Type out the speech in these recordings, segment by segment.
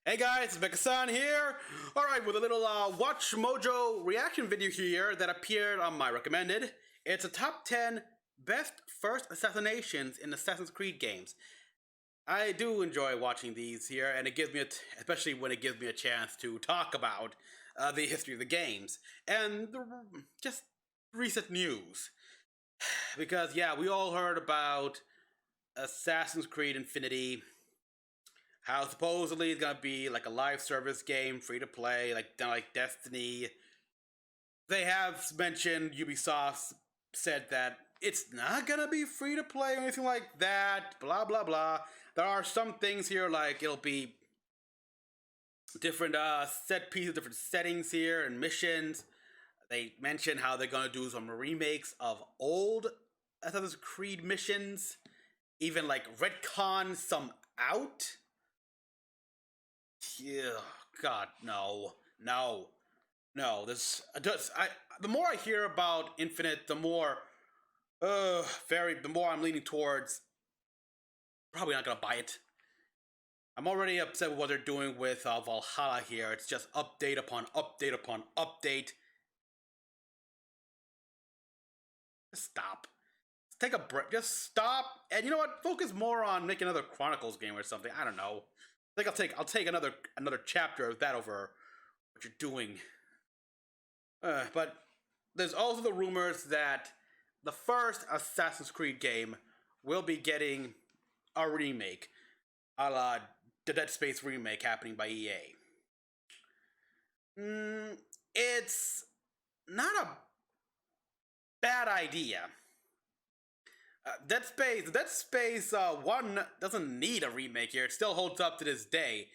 Hey guys, it's Mecha-san here. Alright, with a little Watch Mojo reaction video here that appeared on my recommended. It's a top 10 best first assassinations in Assassin's Creed games. I do enjoy watching these here, and it gives me, especially when it gives me a chance to talk about the history of the games and just recent news. Because yeah, we all heard about Assassin's Creed Infinity, how supposedly it's gonna be like a live service game, free to play, like Destiny. They have mentioned Ubisoft said that it's not gonna be free to play or anything like that. Blah blah blah. There are some things here like it'll be different set pieces, different settings here and missions. They mentioned how they're gonna do some remakes of old Assassin's Creed missions, even like retcon some out. Yeah, God, no. This does. The more I hear about Infinite, the more, the more I'm leaning towards probably not gonna buy it. I'm already upset with what they're doing with Valhalla here. It's just update upon update upon update. Just stop. Just take a break. Just stop. And you know what? Focus more on making another Chronicles game or something. I don't know. I think I'll take another chapter of that over what you're doing. But there's also the rumors that the first Assassin's Creed game will be getting a remake, a la the Dead Space remake happening by EA. It's not a bad idea. Dead Space 1 doesn't need a remake here. It still holds up to this day.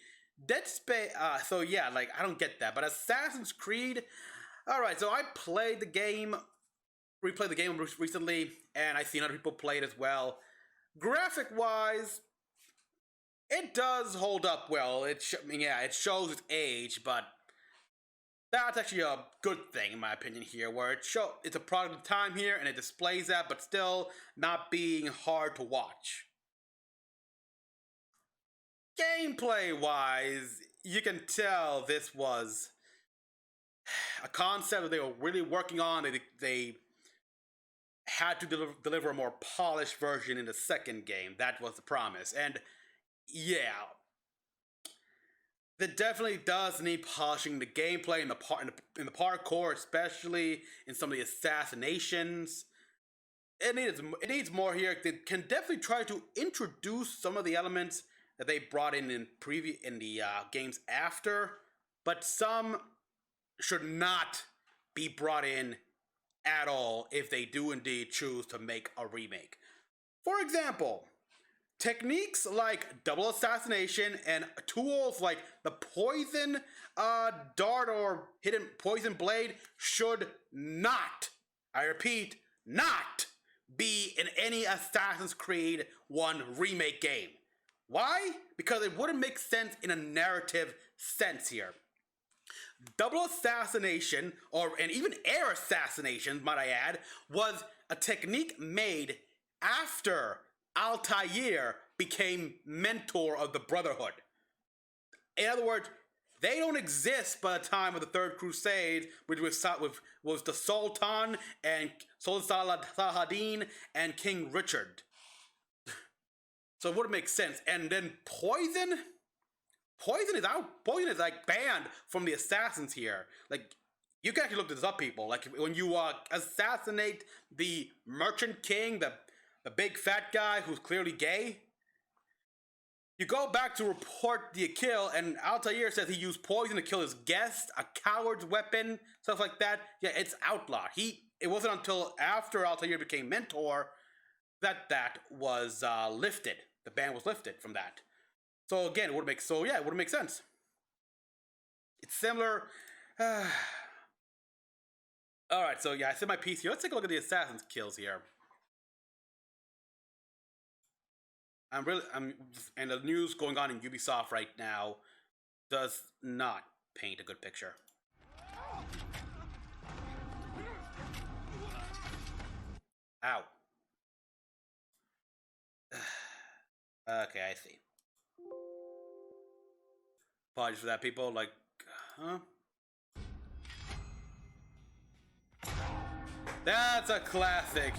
Dead Space, so yeah, like, I don't get that. But Assassin's Creed, alright, so I played the game, replayed the game recently, and I've seen other people play it as well. Graphic-wise, it does hold up well. It shows its age, but that's actually a good thing in my opinion here, where it's a product of time here, and it displays that, but still not being hard to watch. Gameplay-wise, you can tell this was a concept that they were really working on. They had to deliver a more polished version in the second game. That was the promise. And yeah, that definitely does need polishing. The gameplay in the parkour, especially in some of the assassinations. It needs more here. They can definitely try to introduce some of the elements that they brought in the games after, but some should not be brought in at all if they do indeed choose to make a remake. For example, techniques like double assassination and tools like the poison dart or hidden poison blade should not, I repeat, not be in any Assassin's Creed 1 remake game. Why? Because it wouldn't make sense in a narrative sense here. Double assassination, and even air assassination, might I add, was a technique made after Altair became mentor of the Brotherhood. In other words, they don't exist by the time of the Third Crusade, which was the Sultan and Sultan Saladin and King Richard. So it wouldn't make sense. And then poison is out. Poison is like banned from the assassins here. Like, you can actually look this up, people. Like, when you assassinate the Merchant King, the big fat guy who's clearly gay, you go back to report the kill, and Altair says he used poison to kill his guest, a coward's weapon, stuff like that. Yeah, it's outlawed. It wasn't until after Altair became mentor that was lifted. The ban was lifted from that. So again, it would make sense. It's similar. All right, so yeah, I said my piece here. Let's take a look at the assassin's kills here. And the news going on in Ubisoft right now does not paint a good picture. Ow. Okay, I see. Apologies for that, people. Like, huh? That's a classic.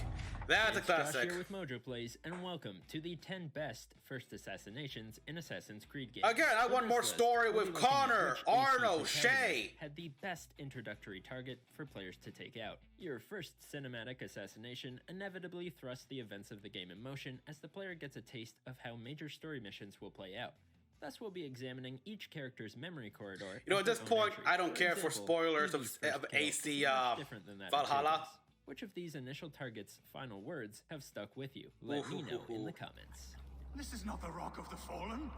That's a classic. Josh here with Mojo Plays, and welcome to the 10 best first assassinations in Assassin's Creed games. Again, I want more story with Connor, Arno, Shay. Had the best introductory target for players to take out. Your first cinematic assassination inevitably thrusts the events of the game in motion as the player gets a taste of how major story missions will play out. Thus, we'll be examining each character's memory corridor. You know, at this point, I don't care for spoilers of AC Valhalla. Which of these initial targets' final words have stuck with you? Let me know in the comments. This is not the Rock of the Fallen.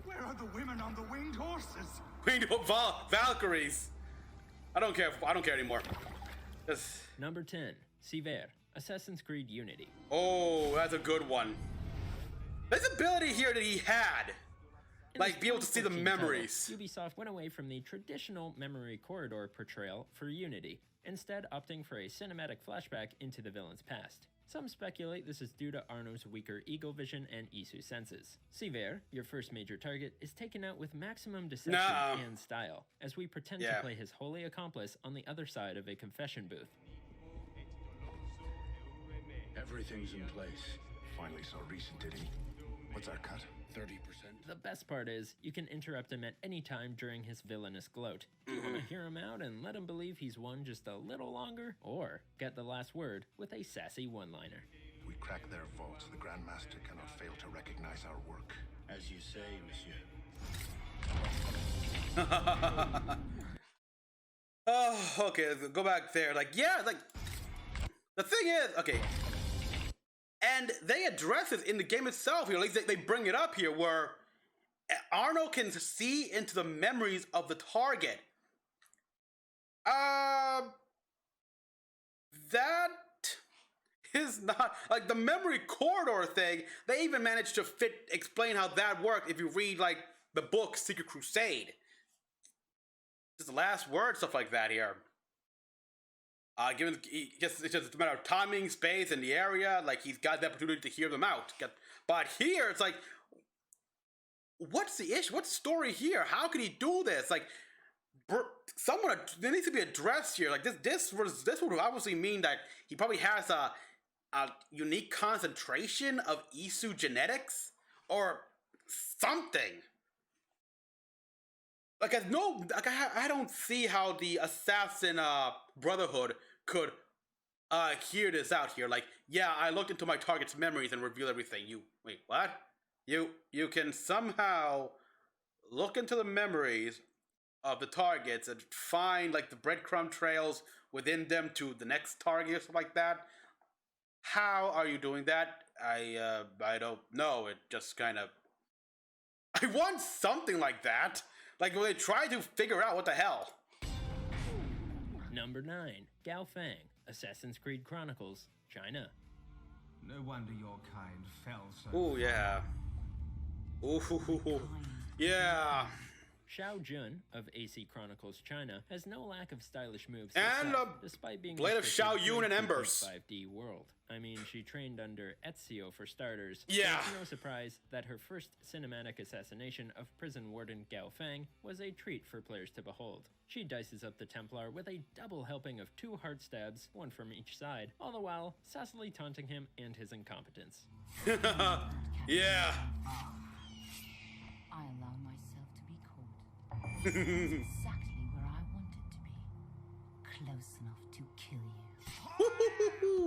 Where are the women on the winged horses? Winged Valkyries. I don't care anymore. Number 10, Sever, Assassin's Creed Unity. Oh, that's a good one. This ability here that he had. Like, be able to see the memories. Ubisoft went away from the traditional memory corridor portrayal for Unity, instead opting for a cinematic flashback into the villain's past. Some speculate this is due to Arno's weaker ego vision and Isu senses. Sever, your first major target, is taken out with maximum deception and style, as we pretend to play his holy accomplice on the other side of a confession booth. Everything's in place. Finally saw recent, did he? What's our cut? 30%? The best part is, you can interrupt him at any time during his villainous gloat. Do you want to hear him out and let him believe he's won just a little longer? Or get the last word with a sassy one-liner. If we crack their vaults, the Grandmaster cannot fail to recognize our work. As you say, monsieur. Oh, okay, go back there. Like, yeah, like, the thing is, okay, and they address it in the game itself here. Like, they bring it up here where Arno can see into the memories of the target. That is not, like, the memory corridor thing, they even managed to explain how that worked if you read, like, the book Secret Crusade. Just the last word, stuff like that here. It's just a matter of timing, space, and the area. Like, he's got the opportunity to hear them out. But here, it's like, what's the issue? What's the story here? How can he do this? Like, there needs to be addressed here. Like, this would obviously mean that he probably has a unique concentration of Isu genetics or something. Like, I don't see how the Assassin Brotherhood could hear this out here. Like, yeah, I looked into my target's memories and revealed everything. Wait, what? You can somehow look into the memories of the targets and find, like, the breadcrumb trails within them to the next target or something like that. How are you doing that? I don't know. It just kind of... I want something like that. Like, when they try to figure out what the hell. Number 9, Gao Fang, Assassin's Creed Chronicles, China. No wonder your kind fell so. Oh yeah. Ooh, yeah. Xiao Jun of AC Chronicles China has no lack of stylish moves and despite being Blade of Xiao Yun and Embers 5D world. I mean, she trained under Ezio for starters. Yeah. So it's no surprise that her first cinematic assassination of prison warden Gao Fang was a treat for players to behold. She dices up the Templar with a double helping of 2 hard stabs, one from each side, all the while sassily taunting him and his incompetence. Yeah. I allow myself to be caught. Exactly where I wanted to be. Close enough to kill you.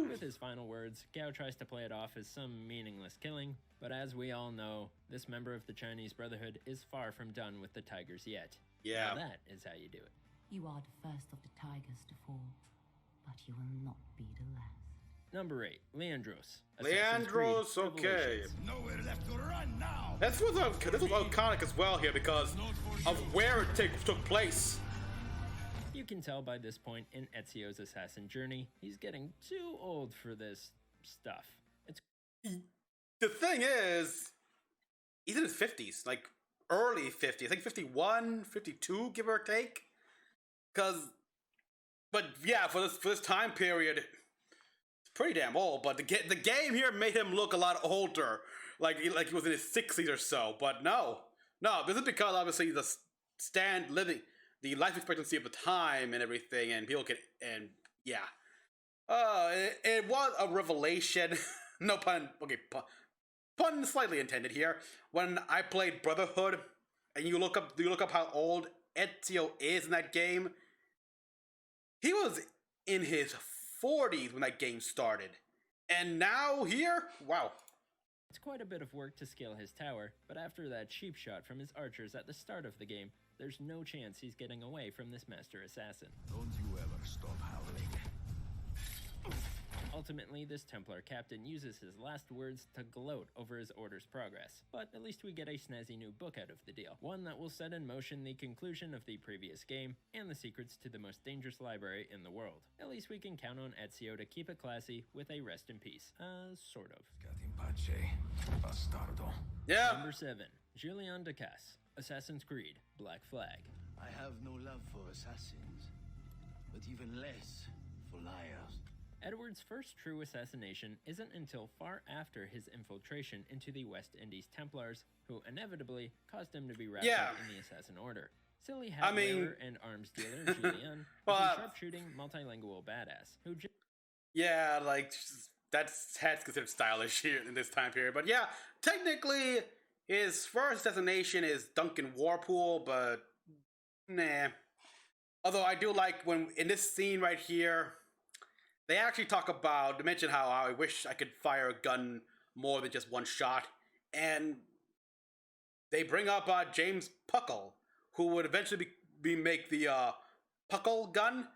With his final words, Gao tries to play it off as some meaningless killing, but as we all know, this member of the Chinese Brotherhood is far from done with the tigers yet. Yeah. Now that is how you do it. You are the first of the tigers to fall, but you will not be the last. Number 8, Leandros. Leandros, okay. Nowhere left to run now. This was iconic as well here because of where it took place. You can tell by this point in Ezio's assassin journey, he's getting too old for this stuff. The thing is, he's in his 50s, like early 50s, I think 51, 52, give or take. But yeah, for this time period, it's pretty damn old. But the game here made him look a lot older, like he was in his 60s or so. But no, this is because obviously the the life expectancy of the time and everything, and people can, and yeah, it was a revelation. No pun. Okay, pun slightly intended here. When I played Brotherhood, and you look up how old Ezio is in that game. He was in his 40s when that game started, and now here, wow. It's quite a bit of work to scale his tower, but after that cheap shot from his archers at the start of the game, there's no chance he's getting away from this master assassin. Don't you ever stop howling. Ultimately, this Templar captain uses his last words to gloat over his order's progress, but at least we get a snazzy new book out of the deal, one that will set in motion the conclusion of the previous game and the secrets to the most dangerous library in the world. At least we can count on Ezio to keep it classy with a rest in peace. Sort of. Bastardo. Yeah. Number 7. Julian de Casse, Assassin's Creed, Black Flag. I have no love for assassins, but even less for liars. Edward's first true assassination isn't until far after his infiltration into the West Indies Templars, who inevitably caused him to be wrapped up in the Assassin Order. Silly hat wearer and arms dealer Julian is a sharpshooting, multilingual badass who yeah, like, that's considered stylish here in this time period. But yeah, technically, his first assassination is Duncan Warpool, but nah. Although I do like when, in this scene right here, they actually they mention how I wish I could fire a gun more than just one shot. And they bring up James Puckle, who would eventually make the Puckle gun,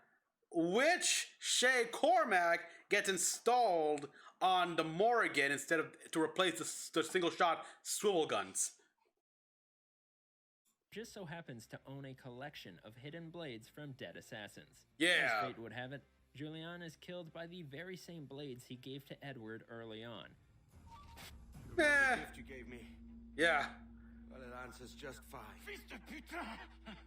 which Shay Cormac gets installed on the Morrigan to replace the single shot swivel guns. just so happens to own a collection of hidden blades from dead assassins. Yeah. As fate would have it, Julian is killed by the very same blades he gave to Edward early on. The gift you gave me. Yeah. Well, it answers just fine. Fils de putain!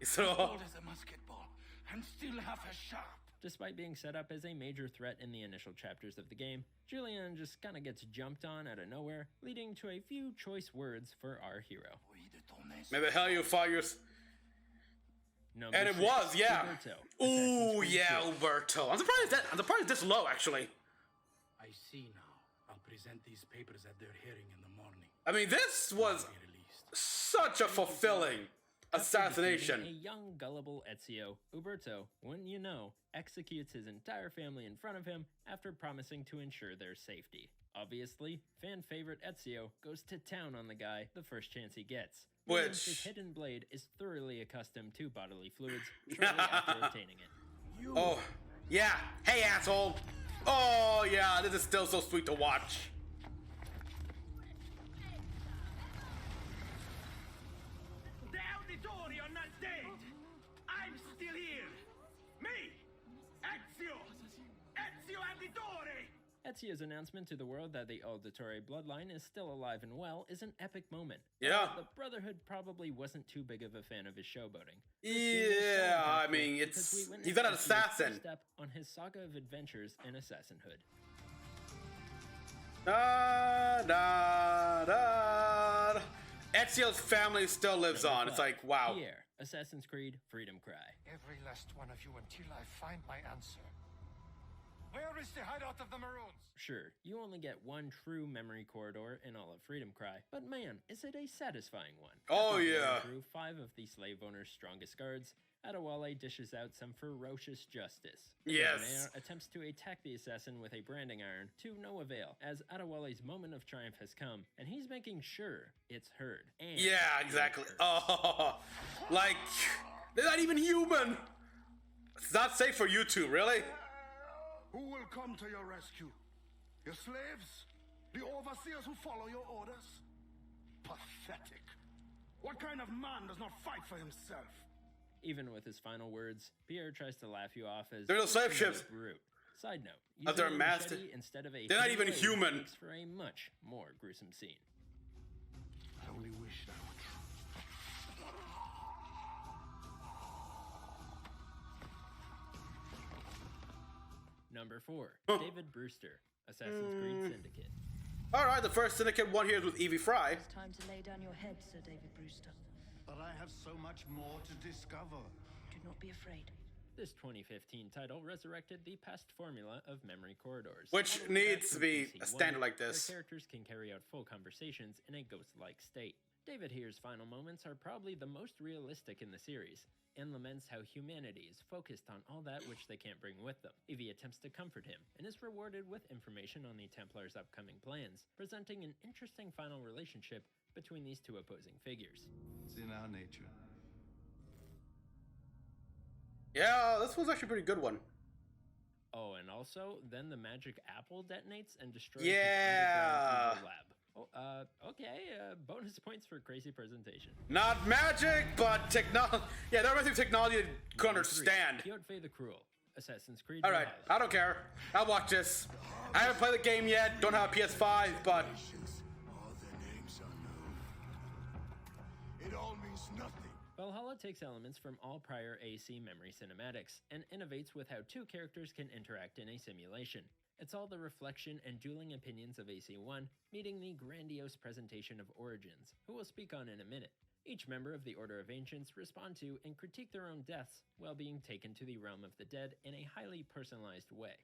So, Old as a musket ball, and still half as sharp. Despite being set up as a major threat in the initial chapters of the game, Julian just kinda gets jumped on out of nowhere, leading to a few choice words for our hero. may the hell you fire your... Number And it 6, was, yeah. Uberto, Ooh, Assassin's Creed yeah, 2. Uberto. I'm surprised this low, actually. I see now. I'll present these papers at their hearing in the morning. I mean, this was Be released. such a fulfilling assassination. A young, gullible Ezio, Uberto, wouldn't you know, executes his entire family in front of him after promising to ensure their safety. Obviously, fan favorite Ezio goes to town on the guy the first chance he gets. meaning Which- his hidden blade is thoroughly accustomed to bodily fluids shortly after obtaining it. Oh, yeah. Hey, asshole. Oh, yeah, this is still so sweet to watch. The Auditorio are not dead! I'm still here! Me! Ezio! Ezio Auditore! Ezio's announcement to the world that the Auditore bloodline is still alive and well is an epic moment. Yeah. The Brotherhood probably wasn't too big of a fan of his showboating. Yeah, I mean, Because we he's witnessed not an Ezio's assassin. first step on his saga of adventures in assassinhood. Da, da, da. Ezio's family still lives on. It's like, wow. Pierre, Assassin's Creed, Freedom Cry. Every last one of you until I find my answer. Where is the hideout of the Maroons? Sure, you only get one true memory corridor in all of Freedom Cry, but man, is it a satisfying one. Oh, After blowing yeah. Through 5 of the slave owner's strongest guards, Adewale dishes out some ferocious justice. The Yes. Debonair attempts to attack the assassin with a branding iron, to no avail, as Adewale's moment of triumph has come, and he's making sure it's heard. And Yeah, exactly. heard. Oh, like, they're not even human. It's not safe for you two, really? Who will come to your rescue? Your slaves? The overseers who follow your orders? Pathetic. What kind of man does not fight for himself? Even with his final words, Pierre tries to laugh you off as They're no slave "You're a ships." brute. Side note, Of their using a master- machete instead of a They're not hidden even blade human. makes for a much more gruesome scene. I only wish that were true. Number 4, David Brewster, Assassin's Creed Syndicate. All right, the first Syndicate one here is with Evie Fry. It's time to lay down your head, Sir David Brewster. But I have so much more to discover. Do not be afraid. This 2015 title resurrected the past formula of memory corridors, Which all the way needs back to be from a AC1, standard like this. Where characters can carry out full conversations in a ghost-like state. David here's final moments are probably the most realistic in the series, and laments how humanity is focused on all that which they can't bring with them. Evie attempts to comfort him, and is rewarded with information on the Templars' upcoming plans, presenting an interesting final relationship between these two opposing figures. It's in our nature. Yeah, this was actually a pretty good one. Oh, and also, then the magic apple detonates and destroys Yeah. his underground evil lab. Oh, okay, bonus points for crazy presentation. Not magic, but technology. Yeah, there was technology you could understand. Kyotfei the Cruel, Assassin's Creed. All right, Valhalla. I don't care. I'll watch this. I haven't played the game yet. Don't have a PS5, but All the names unknown. It all means nothing. Valhalla takes elements from all prior AC memory cinematics, and innovates with how two characters can interact in a simulation. It's all the reflection and dueling opinions of AC1, meeting the grandiose presentation of Origins, who we'll speak on in a minute. Each member of the Order of Ancients respond to and critique their own deaths, while being taken to the realm of the dead in a highly personalized way.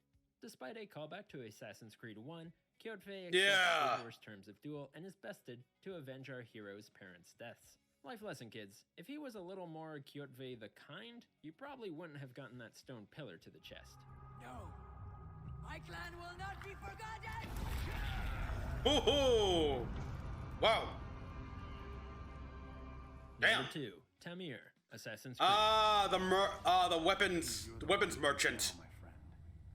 Despite a callback to Assassin's Creed 1, Kyotfei accepts Igor's terms of duel and is bested to avenge our hero's parents' deaths. Life lesson, kids. If he was a little more Kyotfei the Kind, you probably wouldn't have gotten that stone pillar to the chest. No. My clan will not be forgotten! Woohoo! Wow. Damn. Number 2, Tamir, Assassin's Creed. The weapons merchant. My friend,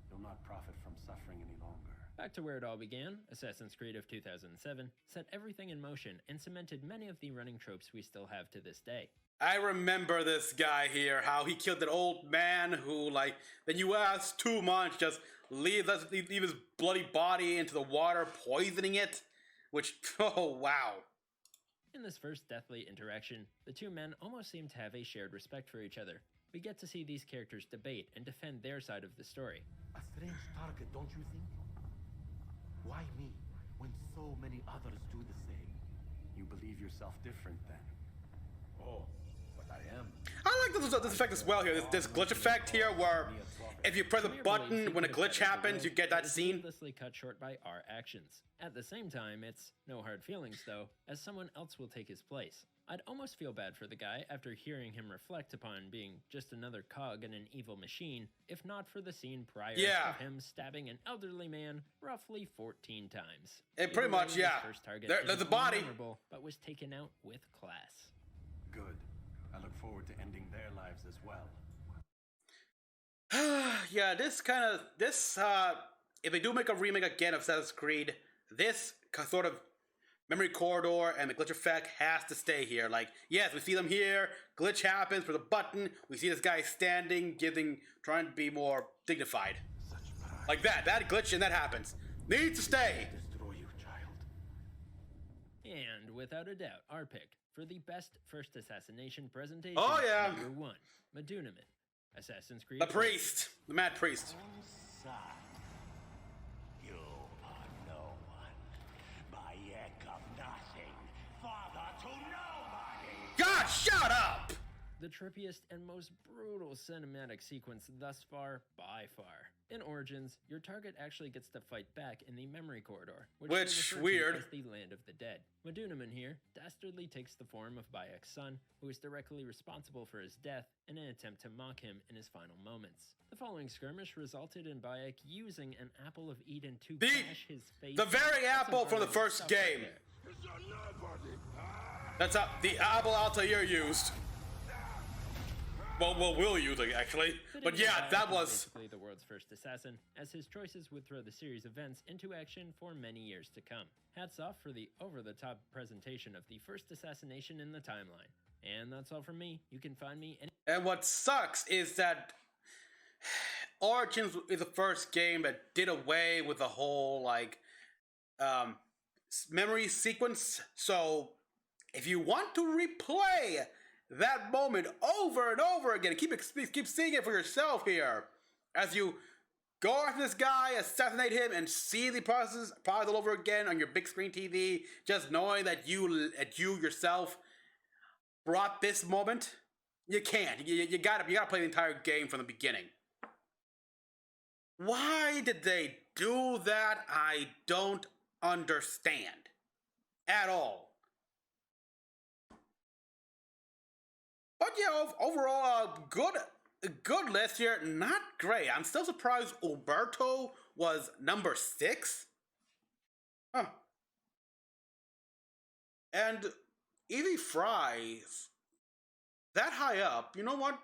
you'll not profit from suffering any longer. Back to where it all began, Assassin's Creed of 2007 set everything in motion and cemented many of the running tropes we still have to this day. I remember this guy here, how he killed that old man who, like, then you asked 2 months, just leave his bloody body into the water, poisoning it, which, oh, wow. In this first deathly interaction, the two men almost seem to have a shared respect for each other. We get to see these characters debate and defend their side of the story. A strange target, don't you think? Why me, when so many others do the same? You believe yourself different then? Oh, but I am. I like this effect as well here, this glitch effect here, where if you press a Tamir believes button he when a could have glitch bettered the happens, world, you get but that is scene. needlessly cut short by our actions. At the same time, it's no hard feelings though, as someone else will take his place. I'd almost feel bad for the guy after hearing him reflect upon being just another cog in an evil machine, if not for the scene prior Yeah. of him stabbing an elderly man roughly 14 times. It pretty Either way, much, his yeah. First target There's isn't the body. memorable, but was taken out with class. Good. I look forward to ending their lives as well. Yeah, if they do make a remake again of Assassin's Creed, this sort of memory corridor and the glitch effect has to stay here. Like, yes, we see them here, glitch happens for the button, we see this guy standing, trying to be more dignified. Like that glitch and that happens. Needs to stay. Destroy you, child. And without a doubt, our pick for the best first assassination presentation. Oh, yeah. Number 1, Medunaman, Assassin's Creed. The priest, the mad priest. Son, you are no one. Bayek of nothing, father to nobody. God, shut up! The trippiest and most brutal cinematic sequence thus far, by far. In Origins, your target actually gets to fight back in the memory corridor, they Which, refer to weird. as the Land of the Dead. Medunaman here dastardly takes the form of Bayek's son, who is directly responsible for his death in an attempt to mock him in his final moments. The following skirmish resulted in Bayek using an Apple of Eden to bash his face. The very That's apple some from the ugly first stuff right game. there. That's the apple Altair used. Well, we'll use it, actually. But Fitting yeah, Bayek that is was... basically the world's first assassin, as his choices would throw the series' events into action for many years to come. Hats off for the over-the-top presentation of the first assassination in the timeline. And that's all from me. You can find me any... And what sucks is that Origins is the first game that did away with the whole, like, memory sequence. So, if you want to replay that moment over and over again, keep seeing it for yourself here, as you go after this guy, assassinate him, and see the process all over again on your big screen TV, just knowing that you yourself brought this moment. You can't. You gotta play the entire game from the beginning. Why did they do that? I don't understand at all. But yeah, overall, good list here. Not great. I'm still surprised Alberto was number 6. Huh. And Evie Fry's that high up. You know what?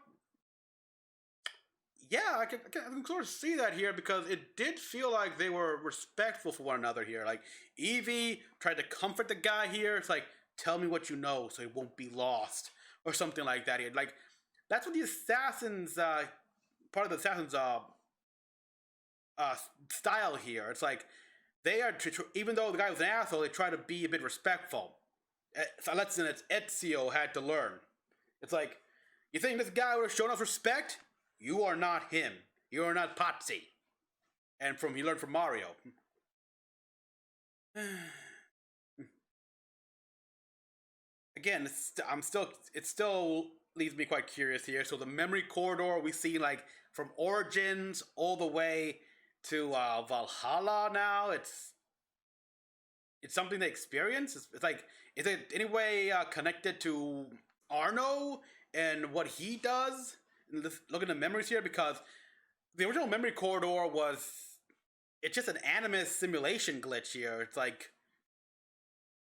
Yeah, I can sort of see that here because it did feel like they were respectful for one another here. Like, Evie tried to comfort the guy here. It's like, tell me what you know so he won't be lost. Or something like that here. Like, that's what the Assassins, part of the Assassins, style here. It's like, they are, even though the guy was an asshole, they try to be a bit respectful. So that's Ezio had to learn. It's like, you think this guy would have shown us respect? You are not him. You are not Patsy. And he learned from Mario. Again, it still leaves me quite curious here. So the memory corridor we see like from Origins all the way to Valhalla now. It's something they experience. It's like, is it any way connected to Arno and what he does? Look at the memories here, because the original memory corridor it's just an animus simulation glitch here. It's like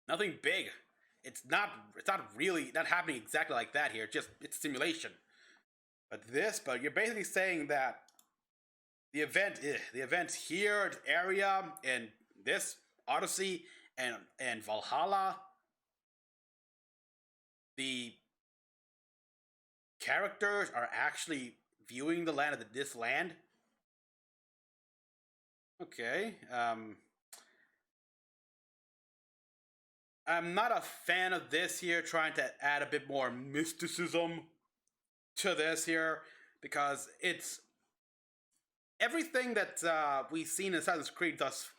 nothing big. It's not really not happening exactly like that here. It's simulation. But you're basically saying that the events here, the area, and this Odyssey and Valhalla, the characters are actually viewing the land of this land. Okay. I'm not a fan of this here, trying to add a bit more mysticism to this here, because it's everything that we've seen in Assassin's Creed thus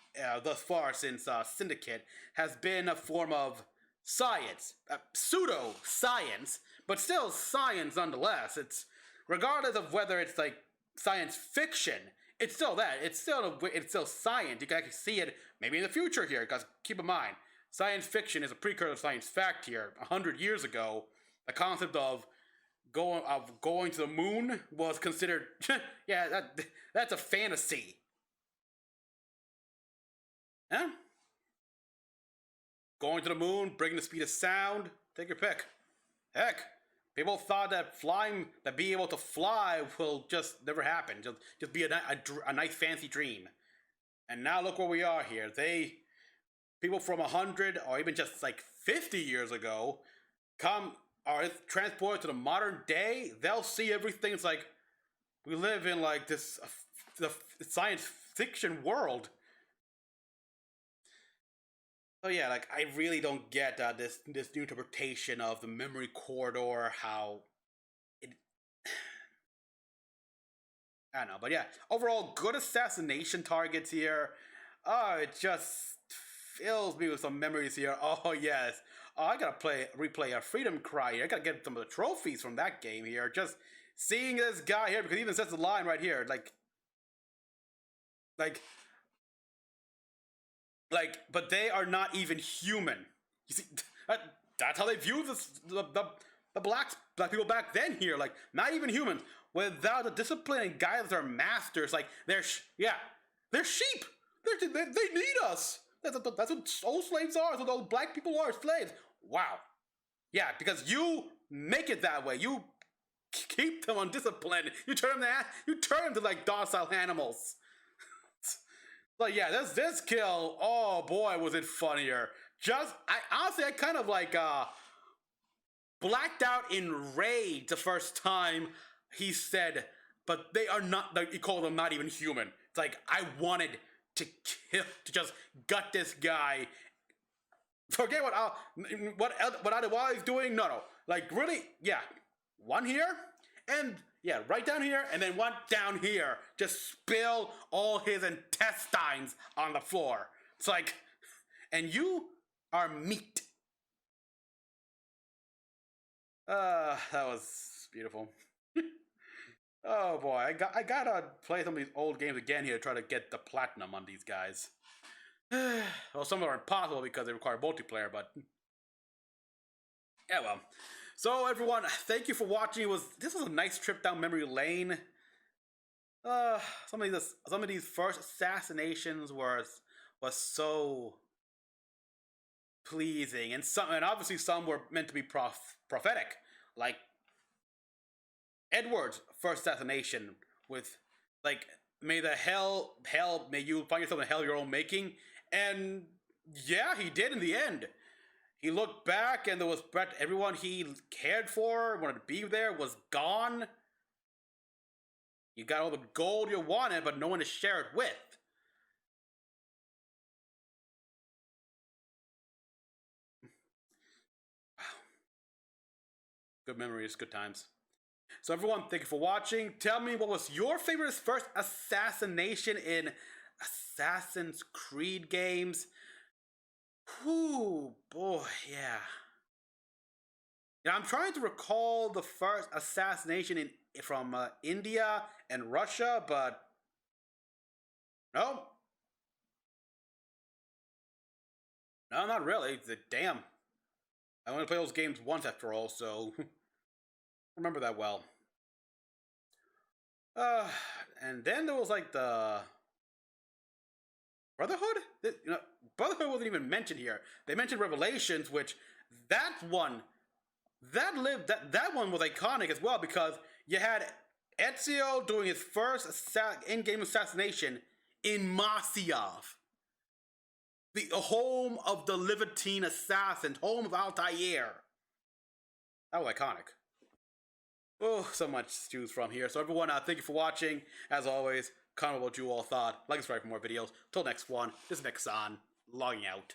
far since Syndicate has been a form of science, pseudo-science, but still science nonetheless. It's regardless of whether it's like science fiction, it's still that. It's still science. You can actually see it maybe in the future here, because keep in mind, science fiction is a precursor of science fact here. 100 years ago, the concept of going to the moon was considered, yeah, that's a fantasy. Huh? Going to the moon, breaking the speed of sound, take your pick. Heck, people thought that being able to fly will just never happen. Just be a nice fancy dream. And now look where we are here. People from 100 or even just like 50 years ago are transported to the modern day. They'll see everything. It's like, we live in like this the science fiction world. So yeah, like, I really don't get this new interpretation of the memory corridor, how it... I don't know, but yeah, overall, good assassination targets here. Oh, it just fills me with some memories here. Oh yes, I gotta replay a Freedom Cry here. I gotta get some of the trophies from that game here. Just seeing this guy here, because he even says the line right here, but they are not even human. You see, that's how they view the black people back then here. Like, not even human. Without the discipline and guidance of their masters, like, they're sheep. They need us. That's what old slaves are. That's what those black people are, slaves. Wow. Yeah, because you make it that way. You keep them undisciplined. You turn them to like docile animals. But yeah, this kill, oh boy, was it funnier. I kind of like blacked out in rage the first time he said, but they are not, like, he called them not even human. It's like, I wanted to just gut this guy. Forget what I was doing. No, like, really, yeah, one here, and Yeah, right down here, and then one down here. Just spill all his intestines on the floor. It's like, and you are meat. That was beautiful. Oh boy, I gotta play some of these old games again here to try to get the platinum on these guys. Well, some of them are impossible because they require multiplayer, but yeah, well. So everyone, thank you for watching. This was a nice trip down memory lane. Some of these first assassinations was so pleasing, and obviously some were meant to be prophetic, like Edward's first assassination with like may the hell may you find yourself in hell your own making, and yeah, he did in the end. He looked back and there was everyone he cared for, wanted to be there, was gone. You got all the gold you wanted, but no one to share it with. Wow. Good memories, good times. So everyone, thank you for watching. Tell me what was your favorite first assassination in Assassin's Creed games. Whew, boy, yeah. I'm trying to recall the first assassination from India and Russia, but no. No, not really. Damn. I only play those games once after all, so remember that well. And then there was like the Brotherhood? Brotherhood wasn't even mentioned here. They mentioned Revelations, which that one was iconic as well because you had Ezio doing his first in-game assassination in Masyaf, the home of the Levantine assassins, home of Altair. That was iconic. Oh, so much to choose from here. So everyone, thank you for watching. As always, comment what you all thought. Like and subscribe for more videos. Till next one, this is Mecha-san, logging out.